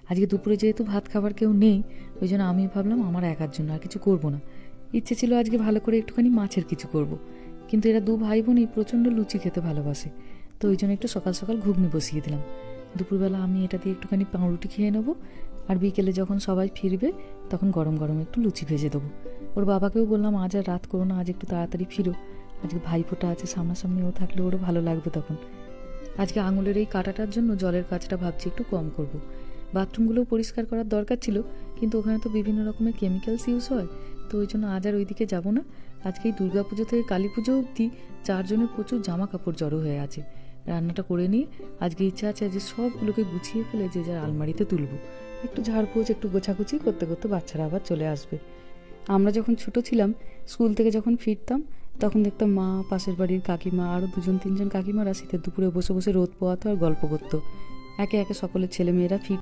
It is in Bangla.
আজকে দুপুরে যেহেতু ভাত খাবার কেউ নেই, ওই জন্য আমি ভাবলাম আমার একার জন্য আর কিছু করব না। ইচ্ছে ছিল আজকে ভালো করে একটুখানি মাছের কিছু করব, কিন্তু এরা দু ভাই বোনই প্রচণ্ড লুচি খেতে ভালোবাসে, তো ওই জন্য একটু সকাল সকাল ঘুগনি বসিয়ে দিলাম। দুপুরবেলা আমি এটা দিয়ে একটুখানি পাউরুটি খেয়ে নেবো, আর বিকেলে যখন সবাই ফিরবে তখন গরম গরম একটু লুচি ভেজে দেবো। ওর বাবাকেও বললাম আজ আর রাত করো না, আজ একটু তাড়াতাড়ি ফিরো, আজকে ভাইফোঁটা আছে সামনাসামনি, ও থাকলে ওরও ভালো লাগবে তখন। আজকে আঙুলের এই কাঁটাটার জন্য জলের কাজটা ভাবছি একটু কম করব। বাথরুমগুলোও পরিষ্কার করার দরকার ছিল, কিন্তু ওখানে তো বিভিন্ন রকমের কেমিক্যালস ইউজ হয়, তো ওই জন্য আজ আর ওইদিকে যাবো না। আজকে এই দুর্গাপুজো থেকে কালী পুজো অবধি 4 জনের প্রচুর জামা কাপড় জড়ো হয়ে আছে। রান্নাটা করে নিয়ে আজকে ইচ্ছা আছে যে সবগুলোকে গুছিয়ে ফেলে যে যার আলমারিতে তুলবো। একটু ঝাড়পোছ একটু গোছাগুছি করতে করতে বাচ্চারা আবার চলে আসবে। আমরা যখন ছোটো ছিলাম, স্কুল থেকে যখন ফিরতাম তখন দেখতাম মা, পাশের বাড়ির কাকিমা, আরও 2-3 জন কাকিমারা শীতের দুপুরে বসে বসে রোদ পোয়াতো আর গল্প করতো। একে একে সকলের ছেলেমেয়েরা ফিরত।